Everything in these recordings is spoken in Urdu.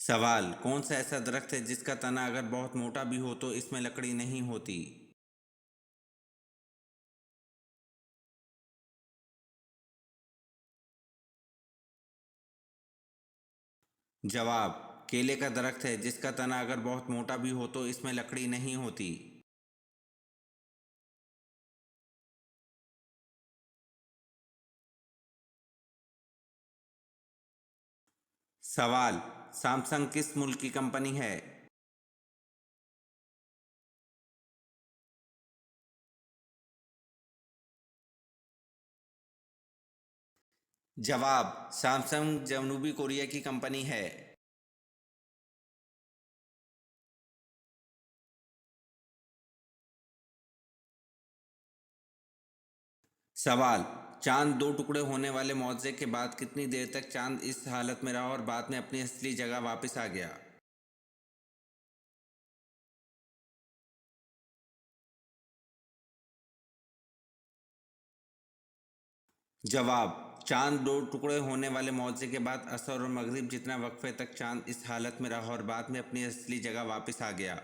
سوال: کون سا ایسا درخت ہے جس کا تنا اگر بہت موٹا بھی ہو تو اس میں لکڑی نہیں ہوتی؟ جواب: کیلے کا درخت ہے جس کا تنا اگر بہت موٹا بھی ہو تو اس میں لکڑی نہیں ہوتی۔ سوال: سامسنگ کس ملک کی کمپنی ہے؟ جواب: سامسنگ جنوبی کوریا کی کمپنی ہے۔ سوال: چاند دو ٹکڑے ہونے والے معجزے کے بعد کتنی دیر تک چاند اس حالت میں رہا اور بعد میں اپنی اصلی جگہ واپس آ گیا؟ جواب: چاند دو ٹکڑے ہونے والے معجزے کے بعد عصر اور مغرب جتنا وقفے تک چاند اس حالت میں رہا اور بعد میں اپنی اصلی جگہ واپس آ گیا۔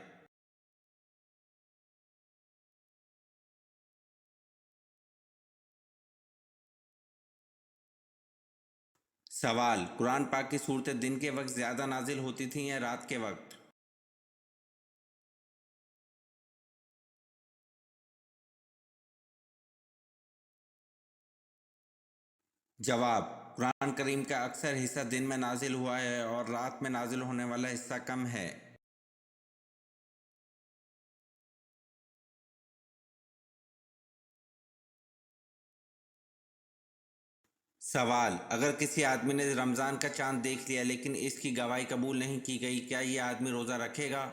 سوال: قرآن پاک کی صورتیں دن کے وقت زیادہ نازل ہوتی تھیں یا رات کے وقت؟ جواب: قرآن کریم کا اکثر حصہ دن میں نازل ہوا ہے اور رات میں نازل ہونے والا حصہ کم ہے۔ سوال: اگر کسی آدمی نے رمضان کا چاند دیکھ لیا لیکن اس کی گواہی قبول نہیں کی گئی، کیا یہ آدمی روزہ رکھے گا؟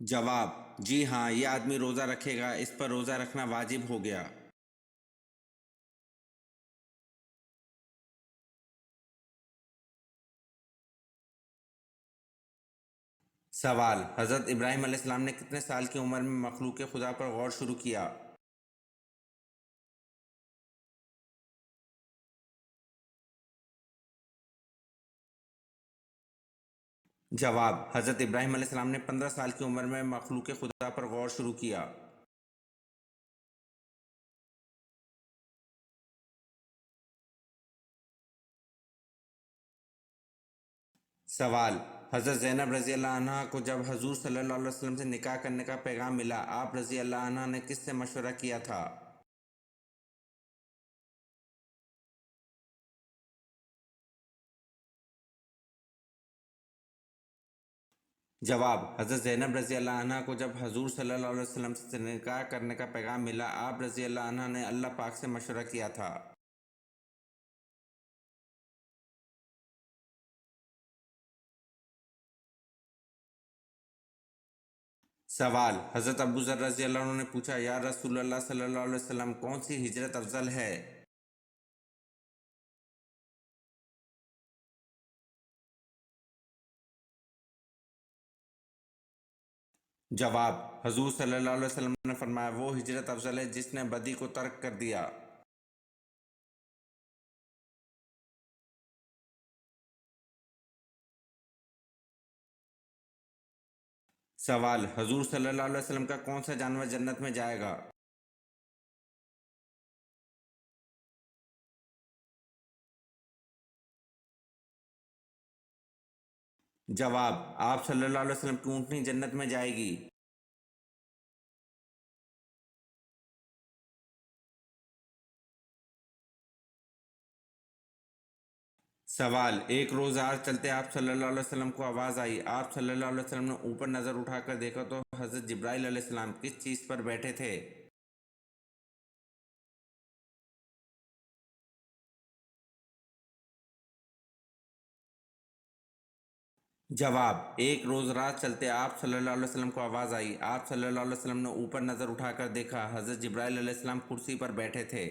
جواب: جی ہاں، یہ آدمی روزہ رکھے گا، اس پر روزہ رکھنا واجب ہو گیا۔ سوال: حضرت ابراہیم علیہ السلام نے کتنے سال کی عمر میں مخلوق خدا پر غور شروع کیا؟ جواب: حضرت ابراہیم علیہ السلام نے 15 سال کی عمر میں مخلوق خدا پر غور شروع کیا۔ سوال: حضرت زینب رضی اللہ عنہ کو جب حضور صلی اللہ علیہ وسلم سے نکاح کرنے کا پیغام ملا، آپ رضی اللہ عنہ نے کس سے مشورہ کیا تھا؟ جواب: حضرت زینب رضی اللہ عنہ کو جب حضور صلی اللہ علیہ وسلم سے نکاح کرنے کا پیغام ملا، آپ رضی اللہ عنہ نے اللہ پاک سے مشورہ کیا تھا۔ سوال: حضرت ابو ذر رضی اللہ عنہ نے پوچھا، یا رسول اللہ صلی اللہ علیہ وسلم، کون سی ہجرت افضل ہے؟ جواب: حضور صلی اللہ علیہ وسلم نے فرمایا، وہ ہجرت افضل ہے جس نے بدی کو ترک کر دیا۔ سوال: حضور صلی اللہ علیہ وسلم کا کون سا جانور جنت میں جائے گا؟ جواب: آپ صلی اللہ علیہ وسلم کی اونٹنی جنت میں جائے گی۔ سوال: ایک روز راہ چلتے آپ صلی اللہ علیہ وسلم کو آواز آئی، آپ صلی اللہ علیہ وسلم نے اوپر نظر اٹھا کر دیکھا تو حضرت جبرائیل علیہ السلام کس چیز پر بیٹھے تھے؟ جواب: ایک روز رات چلتے آپ صلی اللہ علیہ وسلم کو آواز آئی، آپ صلی اللہ علیہ وسلم نے اوپر نظر اٹھا کر دیکھا، حضرت جبرائیل علیہ السلام کرسی پر بیٹھے تھے۔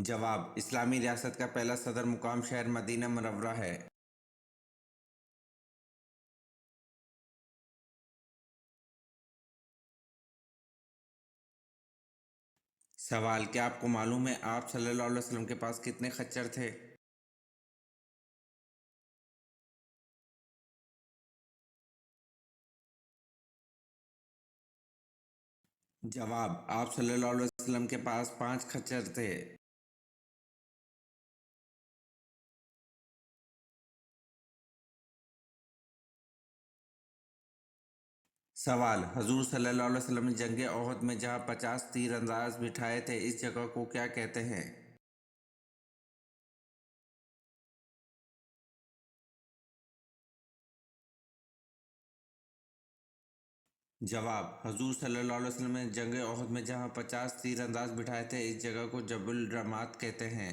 جواب: اسلامی ریاست کا پہلا صدر مقام شہر مدینہ منورہ ہے۔ سوال: کیا آپ کو معلوم ہے آپ صلی اللہ علیہ وسلم کے پاس کتنے خچر تھے؟ جواب: آپ صلی اللہ علیہ وسلم کے پاس 5 خچر تھے۔ سوال: حضور صلی اللہ علیہ وسلم نے جنگ احد میں جہاں 50 تیر انداز بٹھائے تھے اس جگہ کو کیا کہتے ہیں؟ جواب: حضور صلی اللہ علیہ وسلم نے جنگ احد میں جہاں 50 تیر انداز بٹھائے تھے اس جگہ کو جبل الرمات کہتے ہیں۔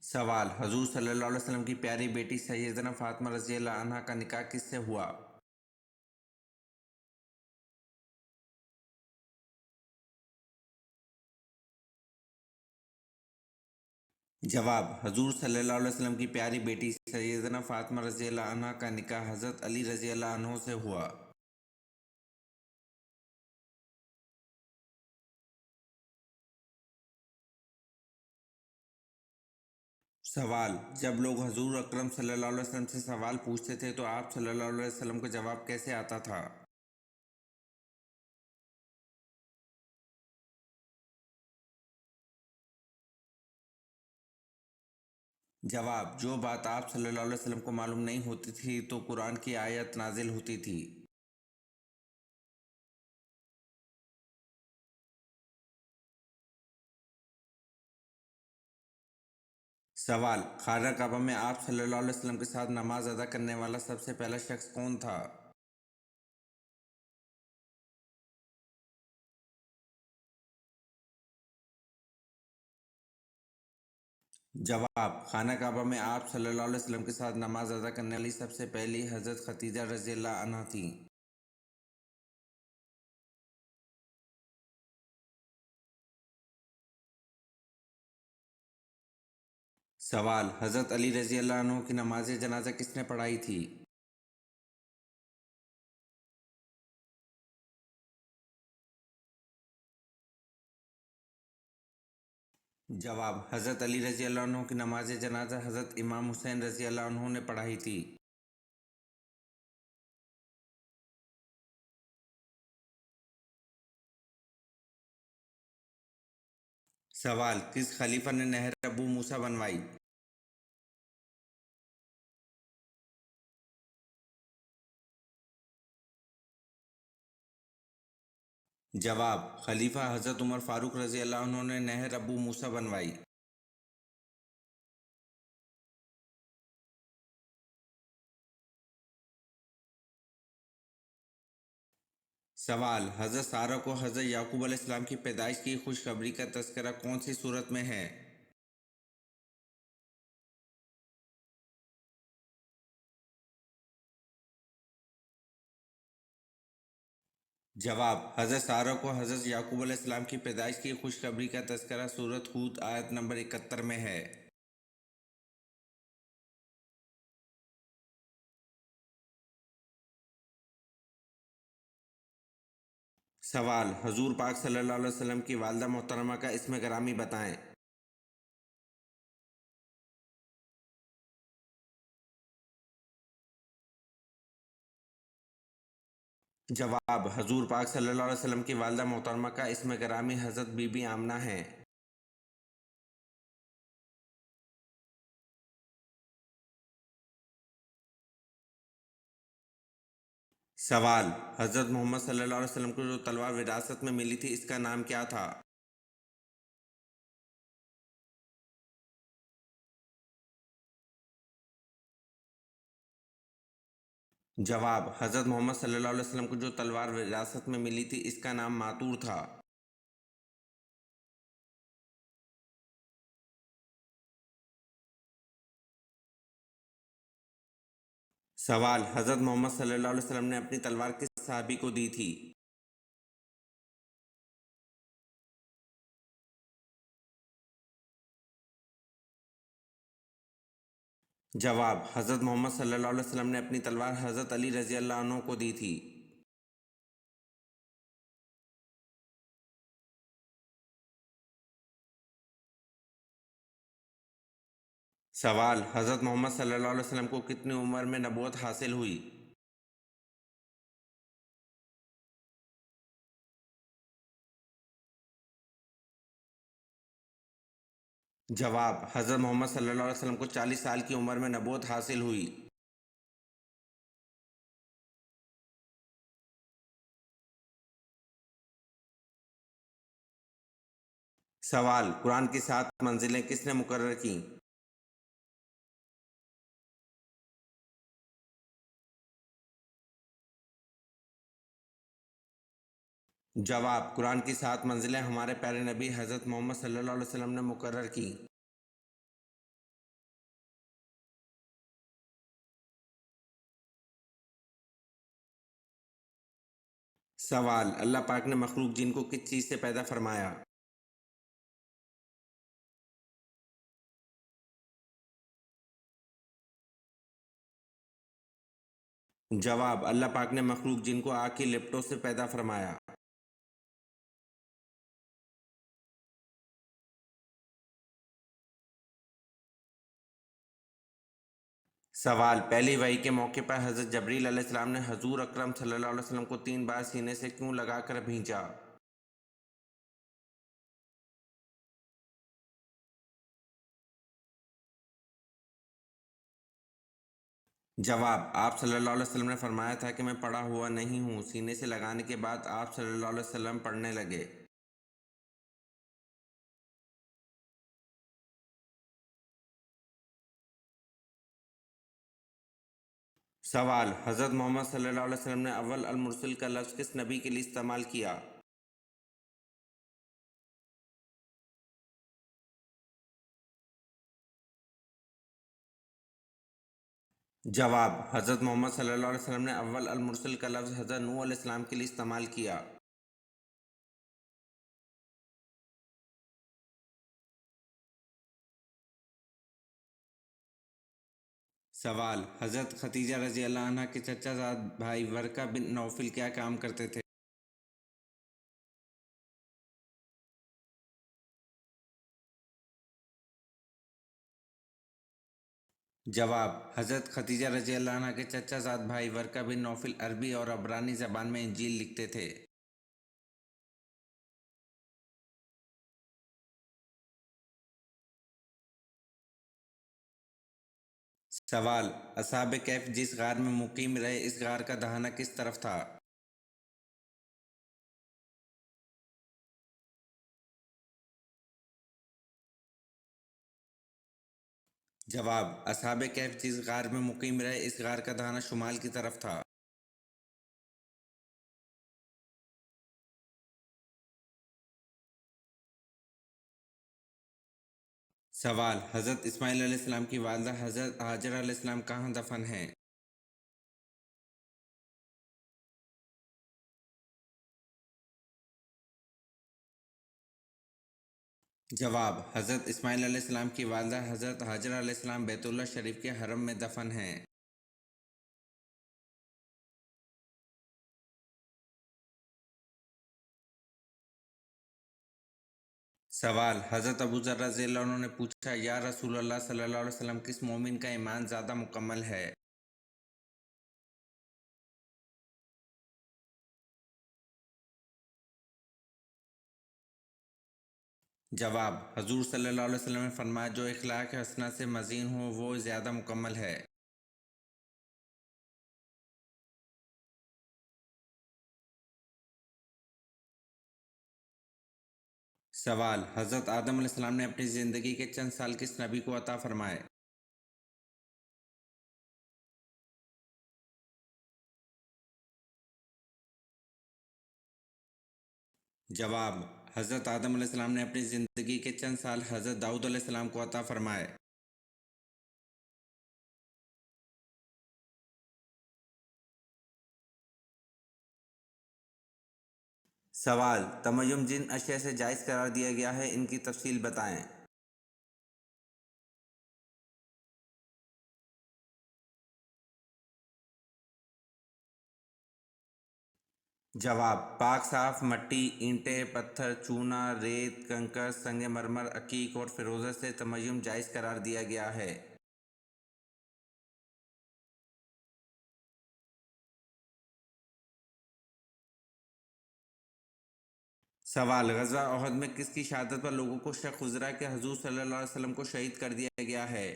سوال: حضور صلی اللہ علیہ وسلم کی پیاری بیٹی سیدنا فاطمہ رضی اللہ عنہا کا نکاح کس سے ہوا؟ جواب: حضور صلی اللہ علیہ وسلم کی پیاری بیٹی سیدنا فاطمہ رضی اللہ عنہا کا نکاح حضرت علی رضی اللہ عنہ سے ہوا۔ سوال: جب لوگ حضور اکرم صلی اللہ علیہ وسلم سے سوال پوچھتے تھے تو آپ صلی اللہ علیہ وسلم کو جواب کیسے آتا تھا؟ جواب: جو بات آپ صلی اللہ علیہ وسلم کو معلوم نہیں ہوتی تھی تو قرآن کی آیت نازل ہوتی تھی۔ سوال: خانہ کعبہ میں آپ صلی اللہ علیہ وسلم کے ساتھ نماز ادا کرنے والا سب سے پہلا شخص کون تھا؟ جواب: خانہ کعبہ میں آپ صلی اللہ علیہ وسلم کے ساتھ نماز ادا کرنے والی سب سے پہلی حضرت خدیجہ رضی اللہ عنہا تھیں۔ سوال: حضرت علی رضی اللہ عنہ کی نماز جنازہ کس نے پڑھائی تھی؟ جواب: حضرت علی رضی اللہ عنہ کی نماز جنازہ حضرت امام حسین رضی اللہ عنہ نے پڑھائی تھی۔ سوال: کس خلیفہ نے نہر ابو موسیٰ بنوائی؟ جواب: خلیفہ حضرت عمر فاروق رضی اللہ عنہ نے نہر ابو موسیٰ بنوائی۔ سوال: حضرت سارہ کو حضرت یعقوب علیہ السلام کی پیدائش کی خوشخبری کا تذکرہ کون سی صورت میں ہے؟ جواب: حضرت سارہ کو حضرت یعقوب علیہ السلام کی پیدائش کی خوشخبری کا تذکرہ سورۃ ہود آیت نمبر 71 میں ہے۔ سوال: حضور پاک صلی اللہ علیہ وسلم کی والدہ محترمہ کا اسم گرامی بتائیں۔ جواب: حضور پاک صلی اللہ علیہ وسلم کی والدہ محترمہ کا اسم گرامی حضرت بی بی آمنہ ہے۔ سوال: حضرت محمد صلی اللہ علیہ وسلم کو جو تلوار وراثت میں ملی تھی اس کا نام کیا تھا؟ جواب: حضرت محمد صلی اللہ علیہ وسلم کو جو تلوار وراثت میں ملی تھی اس کا نام ماتور تھا۔ سوال: حضرت محمد صلی اللہ علیہ وسلم نے اپنی تلوار کس صحابی کو دی تھی؟ جواب: حضرت محمد صلی اللہ علیہ وسلم نے اپنی تلوار حضرت علی رضی اللہ عنہ کو دی تھی۔ سوال: حضرت محمد صلی اللہ علیہ وسلم کو کتنی عمر میں نبوت حاصل ہوئی؟ جواب: حضرت محمد صلی اللہ علیہ وسلم کو 40 سال کی عمر میں نبوت حاصل ہوئی۔ سوال: قرآن کی 7 منزلیں کس نے مقرر کیں؟ جواب: قرآن کی 7 منزلیں ہمارے پیارے نبی حضرت محمد صلی اللہ علیہ وسلم نے مقرر کیں۔ سوال: اللہ پاک نے مخلوق جن کو کس چیز سے پیدا فرمایا؟ جواب: اللہ پاک نے مخلوق جن کو آگ کی لپٹوں سے پیدا فرمایا۔ سوال: پہلی وحی کے موقع پر حضرت جبریل علیہ السلام نے حضور اکرم صلی اللہ علیہ وسلم کو 3 بار سینے سے کیوں لگا کر بھیجا؟ جواب: آپ صلی اللہ علیہ وسلم نے فرمایا تھا کہ میں پڑھا ہوا نہیں ہوں۔ سینے سے لگانے کے بعد آپ صلی اللہ علیہ وسلم پڑھنے لگے۔ سوال: حضرت محمد صلی اللہ علیہ وسلم نے اول المرسل کا لفظ کس نبی کے لیے استعمال کیا؟ جواب: حضرت محمد صلی اللہ علیہ وسلم نے اول المرسل کا لفظ حضرت نوح علیہ السلام کے لیے استعمال کیا۔ سوال: حضرت ختیجہ رضی اللہ عنہ کے چچا زاد بھائی ورقہ بن نوفل کیا کام کرتے تھے؟ جواب: حضرت ختیجہ رضی اللہ عنہ کے چچا زاد بھائی ورقہ بن نوفل عربی اور عبرانی زبان میں انجیل لکھتے تھے۔ سوال: اصحاب کہف جس غار میں مقیم رہے اس غار کا دہانہ کس طرف تھا؟ جواب: اصحاب کہف جس غار میں مقیم رہے اس غار کا دہانہ شمال کی طرف تھا۔ سوال: حضرت اسماعیل علیہ السلام کی والدہ حضرت ہاجرہ علیہ السلام کہاں دفن ہیں؟ جواب: حضرت اسماعیل علیہ السلام کی والدہ حضرت ہاجرہ علیہ السلام بیت اللہ شریف کے حرم میں دفن ہیں۔ سوال: حضرت ابو ذر رضی اللہ عنہ نے پوچھا یا رسول اللہ صلی اللہ علیہ وسلم کس مومن کا ایمان زیادہ مکمل ہے؟ جواب: حضور صلی اللہ علیہ وسلم نے فرمایا جو اخلاق حسنہ سے مزین ہو وہ زیادہ مکمل ہے۔ سوال: حضرت آدم علیہ السلام نے اپنی زندگی کے چند سال کس نبی کو عطا فرمائے؟ جواب: حضرت آدم علیہ السلام نے اپنی زندگی کے چند سال حضرت داؤد علیہ السلام کو عطا فرمائے۔ سوال: تمیم جن اشیاء سے جائز قرار دیا گیا ہے ان کی تفصیل بتائیں۔ جواب: پاک صاف مٹی، اینٹیں، پتھر، چونا، ریت، کنکر، سنگ مرمر، عقیق اور فیروزہ سے تمیم جائز قرار دیا گیا ہے۔ سوال: غزوہ احد میں کس کی شہادت پر لوگوں کو شک گزرا کہ حضور صلی اللہ علیہ وسلم کو شہید کر دیا گیا ہے؟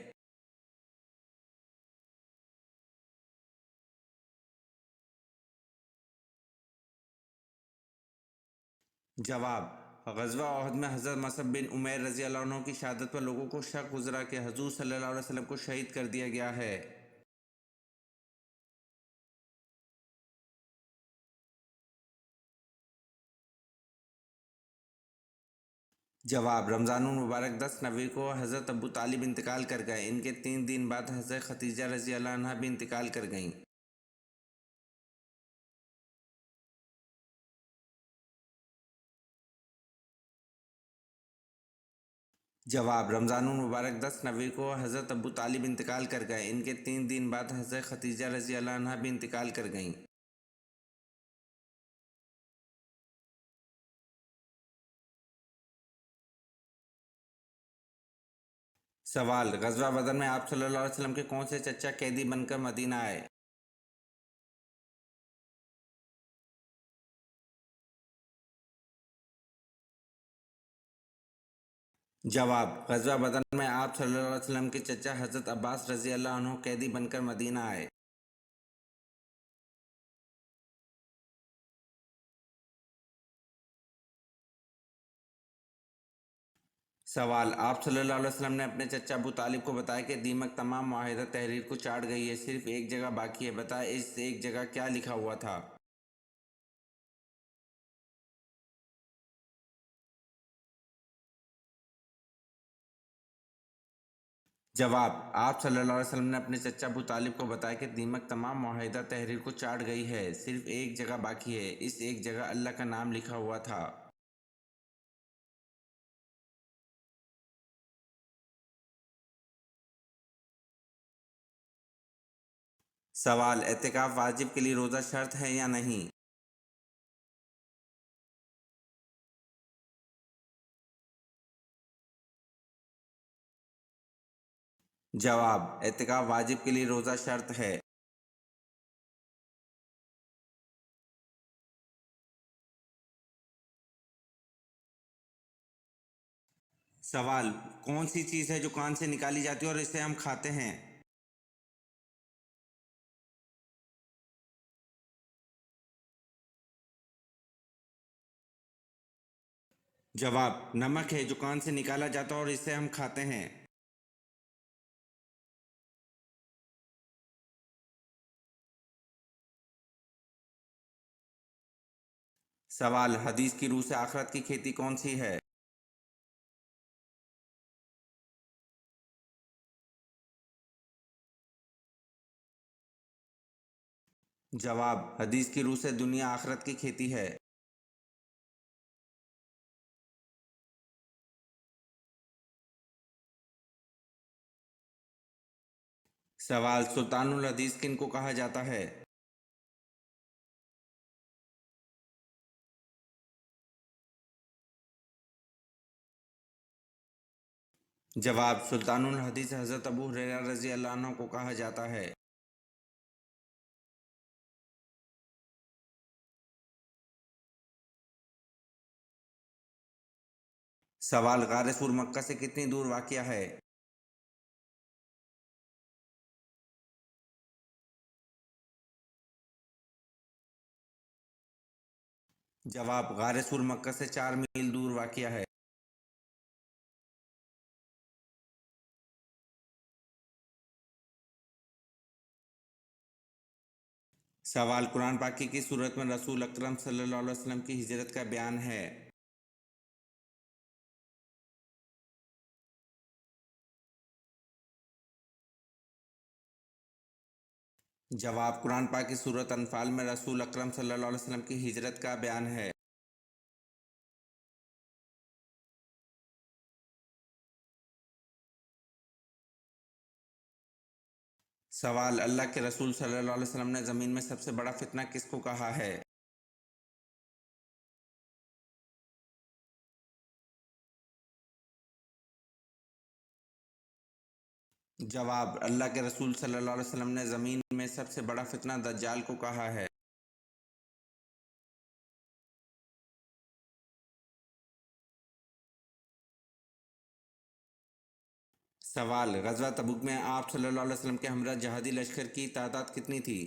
جواب: غزوہ احد میں حضرت مصعب بن عمیر رضی اللہ عنہ کی شہادت پر لوگوں کو شک گزرا کہ حضور صلی اللہ علیہ وسلم کو شہید کر دیا گیا ہے۔ جواب: رمضان المبارک 10 نوی کو حضرت ابو طالب انتقال کر گئے، ان کے 3 دن بعد حضرت خدیجہ رضی اللہ عنہ بھی انتقال کر گئیں۔ جواب: رمضان المبارک 10 نوی کو حضرت ابو طالب انتقال کر گئے، ان کے 3 دن بعد حضرت خدیجہ رضی اللہ عنہ بھی انتقال کر گئیں۔ سوال: غزوہ بدر میں آپ صلی اللہ علیہ وسلم کے کون سے چچا قیدی بن کر مدینہ آئے؟ جواب: غزوہ بدر میں آپ صلی اللہ علیہ وسلم کے چچا حضرت عباس رضی اللہ عنہ قیدی بن کر مدینہ آئے۔ سوال: آپ صلی اللہ علیہ وسلم نے اپنے چچا ابو طالب کو بتایا کہ دیمک تمام معاہدہ تحریر کو چاٹ گئی ہے، صرف ایک جگہ باقی ہے، بتائیں اس ایک جگہ کیا لکھا ہوا تھا؟ جواب: آپ صلی اللہ علیہ وسلم نے اپنے چچا ابو طالب کو بتایا کہ دیمک تمام معاہدہ تحریر کو چاٹ گئی ہے، صرف ایک جگہ باقی ہے، اس ایک جگہ اللہ کا نام لکھا ہوا تھا۔ سوال: اعتکاف واجب کے لیے روزہ شرط ہے یا نہیں؟ جواب: اعتکاف واجب کے لیے روزہ شرط ہے۔ سوال: کون سی چیز ہے جو کان سے نکالی جاتی ہے اور اسے ہم کھاتے ہیں؟ جواب: نمک ہے جو کان سے نکالا جاتا ہے اور اسے ہم کھاتے ہیں۔ سوال: حدیث کی روح سے آخرت کی کھیتی کون سی ہے؟ جواب: حدیث کی روح سے دنیا آخرت کی کھیتی ہے۔ سوال: سلطان الحدیث کن کو کہا جاتا ہے؟ جواب: سلطان الحدیث حضرت ابو ہریرہ رضی اللہ عنہ کو کہا جاتا ہے۔ سوال: غار سور مکہ سے کتنی دور واقع ہے؟ جواب: غار سور مکہ سے 4 میل دور واقع ہے۔ سوال: قرآن پاک کی کس صورت میں رسول اکرم صلی اللہ علیہ وسلم کی ہجرت کا بیان ہے؟ جواب: قرآن پاک کی سورۃ انفال میں رسول اکرم صلی اللہ علیہ وسلم کی ہجرت کا بیان ہے۔ سوال: اللہ کے رسول صلی اللہ علیہ وسلم نے زمین میں سب سے بڑا فتنہ کس کو کہا ہے؟ جواب: اللہ کے رسول صلی اللہ علیہ وسلم نے زمین میں سب سے بڑا فتنہ دجال کو کہا ہے۔ سوال: غزوہ تبوک میں آپ صلی اللہ علیہ وسلم کے ہمراہ جہادی لشکر کی تعداد کتنی تھی؟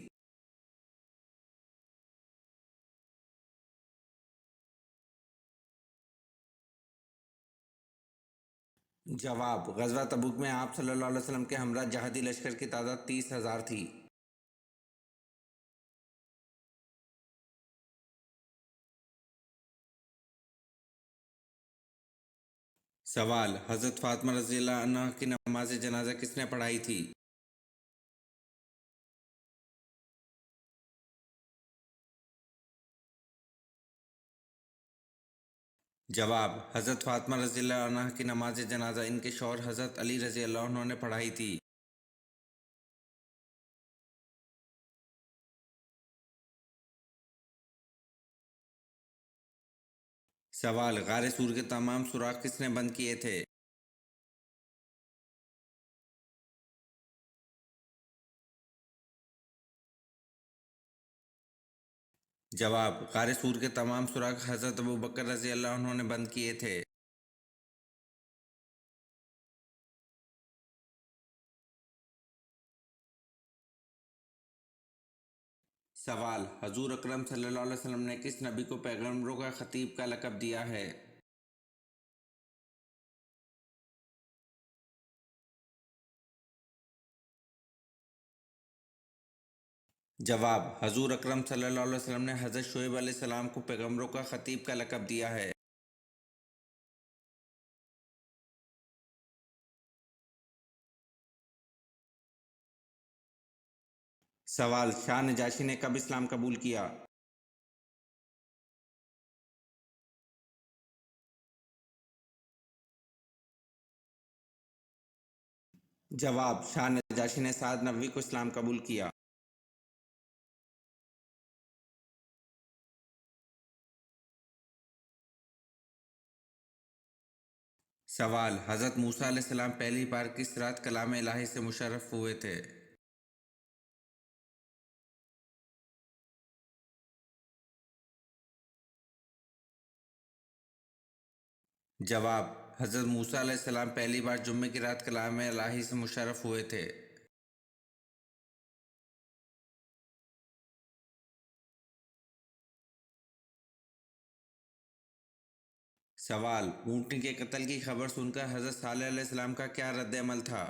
جواب: غزوہ تبوک میں آپ صلی اللہ علیہ وسلم کے ہمراہ جہادی لشکر کی تعداد 30,000 تھی۔ سوال: حضرت فاطمہ رضی اللہ عنہ کی نماز جنازہ کس نے پڑھائی تھی؟ جواب: حضرت فاطمہ رضی اللہ عنہ کی نماز جنازہ ان کے شوہر حضرت علی رضی اللہ عنہ نے پڑھائی تھی۔ سوال: غار سور کے تمام سوراخ کس نے بند کیے تھے؟ جواب: غار سور کے تمام سوراخ حضرت ابوبکر رضی اللہ عنہ نے بند کیے تھے۔ سوال: حضور اکرم صلی اللہ علیہ وسلم نے کس نبی کو پیغمبروں کا خطیب کا لقب دیا ہے؟ جواب: حضور اکرم صلی اللہ علیہ وسلم نے حضرت شعیب علیہ السلام کو پیغمبروں کا خطیب کا لقب دیا ہے۔ سوال: شاہ نجاشی نے کب اسلام قبول کیا؟ جواب: شاہ نجاشی نے سعد نبوی کو اسلام قبول کیا۔ سوال: حضرت موسیٰ علیہ السلام پہلی بار کس رات کلام الہی سے مشرف ہوئے تھے؟ جواب: حضرت موسیٰ علیہ السلام پہلی بار جمعے کی رات کلام الہی سے مشرف ہوئے تھے۔ سوال: اونٹنی کے قتل کی خبر سن کر حضرت صالح علیہ السلام کا کیا رد عمل تھا؟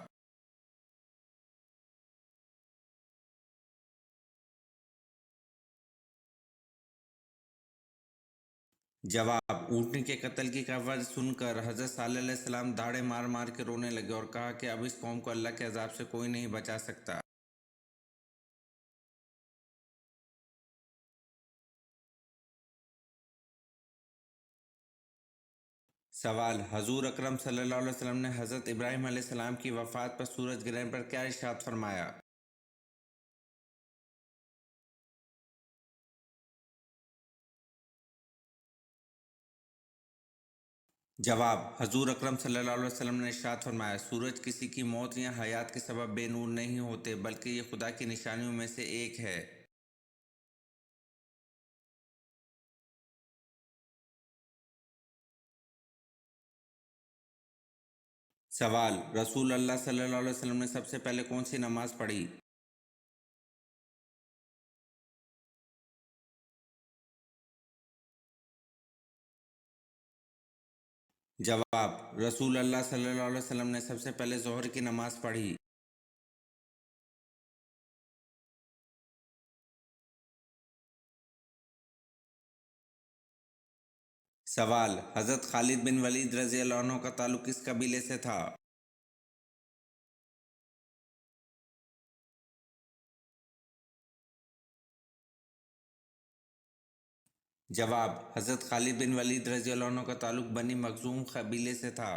جواب: اونٹنی کے قتل کی خبر سن کر حضرت صالح علیہ السلام دھاڑے مار مار کے رونے لگے اور کہا کہ اب اس قوم کو اللہ کے عذاب سے کوئی نہیں بچا سکتا۔ سوال: حضور اکرم صلی اللہ علیہ وسلم نے حضرت ابراہیم علیہ السلام کی وفات پر سورج گرہن پر کیا ارشاد فرمایا؟ جواب: حضور اکرم صلی اللہ علیہ وسلم نے ارشاد فرمایا، سورج کسی کی موت یا حیات کے سبب بے نور نہیں ہوتے بلکہ یہ خدا کی نشانیوں میں سے ایک ہے۔ سوال: رسول اللہ صلی اللہ علیہ وسلم نے سب سے پہلے کون سی نماز پڑھی؟ جواب: رسول اللہ صلی اللہ علیہ وسلم نے سب سے پہلے ظہر کی نماز پڑھی۔ سوال: حضرت خالد بن ولید رضی اللہ عنہ کا تعلق کس قبیلے سے تھا؟ جواب: حضرت خالد بن ولید رضی اللہ عنہ کا تعلق بنی مخزوم قبیلے سے تھا۔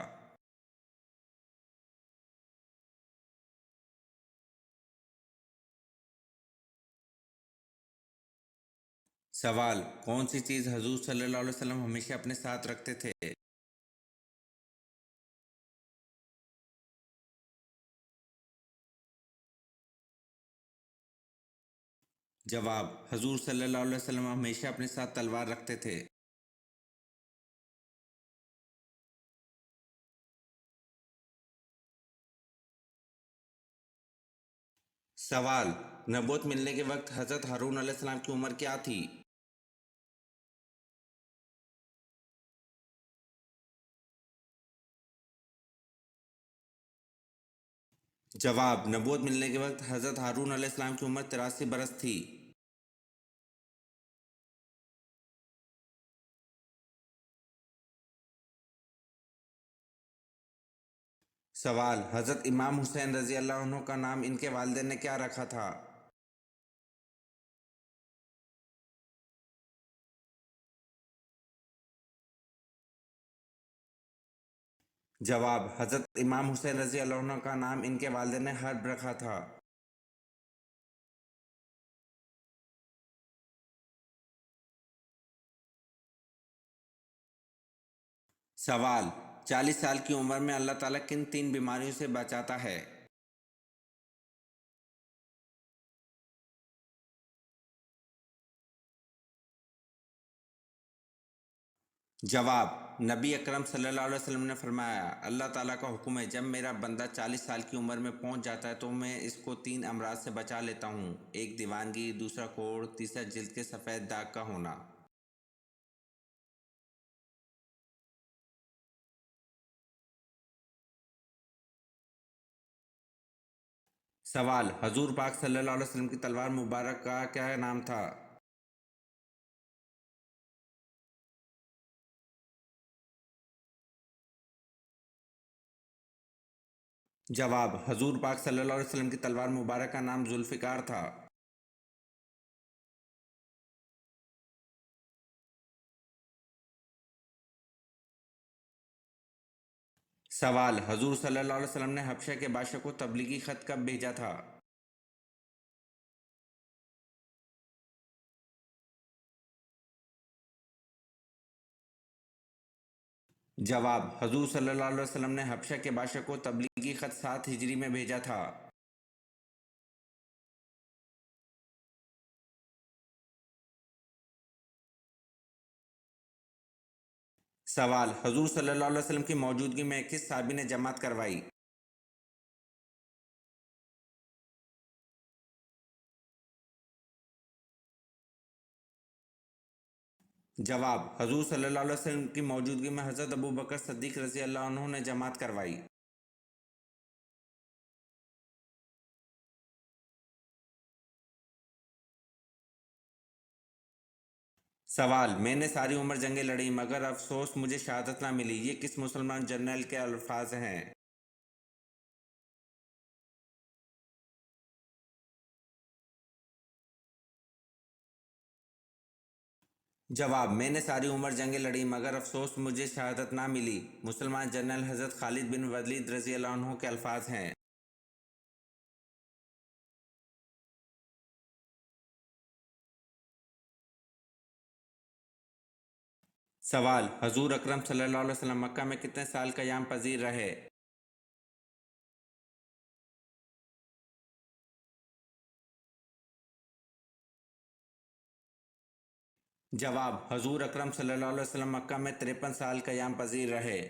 سوال: کون سی چیز حضور صلی اللہ علیہ وسلم ہمیشہ اپنے ساتھ رکھتے تھے؟ جواب: حضور صلی اللہ علیہ وسلم ہمیشہ اپنے ساتھ تلوار رکھتے تھے۔ سوال: نبوت ملنے کے وقت حضرت ہارون علیہ السلام کی عمر کیا تھی؟ جواب: نبوت ملنے کے وقت حضرت ہارون علیہ السلام کی عمر 83 برس تھی۔ سوال: حضرت امام حسین رضی اللہ عنہ کا نام ان کے والدین نے کیا رکھا تھا؟ جواب: حضرت امام حسین رضی اللہ عنہ کا نام ان کے والدین نے حرب رکھا تھا۔ سوال: 40 سال کی عمر میں اللہ تعالیٰ کن 3 بیماریوں سے بچاتا ہے؟ جواب: نبی اکرم صلی اللہ علیہ وسلم نے فرمایا، اللہ تعالیٰ کا حکم ہے جب میرا بندہ 40 سال کی عمر میں پہنچ جاتا ہے تو میں اس کو 3 امراض سے بچا لیتا ہوں: ایک دیوانگی، دوسرا کوڑ، تیسرا جلد کے سفید داغ کا ہونا۔ سوال: حضور پاک صلی اللہ علیہ وسلم کی تلوار مبارک کا کیا نام تھا؟ جواب: حضور پاک صلی اللہ علیہ وسلم کی تلوار مبارک کا نام ذوالفقار تھا۔ سوال: حضور صلی اللہ علیہ وسلم نے حبشہ کے بادشاہ کو تبلیغی خط کب بھیجا تھا؟ جواب: حضور صلی اللہ علیہ وسلم نے حبشہ کے بادشاہ کو تبلیغی خط 7 ہجری میں بھیجا تھا۔ سوال: حضور صلی اللہ علیہ وسلم کی موجودگی میں کس صحابی نے جماعت کروائی؟ جواب: حضور صلی اللہ علیہ وسلم کی موجودگی میں حضرت ابوبکر صدیق رضی اللہ عنہ نے جماعت کروائی۔ سوال: میں نے ساری عمر جنگیں لڑیں مگر افسوس مجھے شہادت نہ ملی، یہ کس مسلمان جنرل کے الفاظ ہیں؟ جواب: میں نے ساری عمر جنگیں لڑیں مگر افسوس مجھے شہادت نہ ملی، مسلمان جنرل حضرت خالد بن ولید رضی اللہ عنہ کے الفاظ ہیں۔ سوال: حضور اکرم صلی اللہ علیہ وسلم مکہ میں کتنے سال قیام پذیر رہے؟ جواب: حضور اکرم صلی اللہ علیہ وسلم مکہ میں 53 سال قیام پذیر رہے۔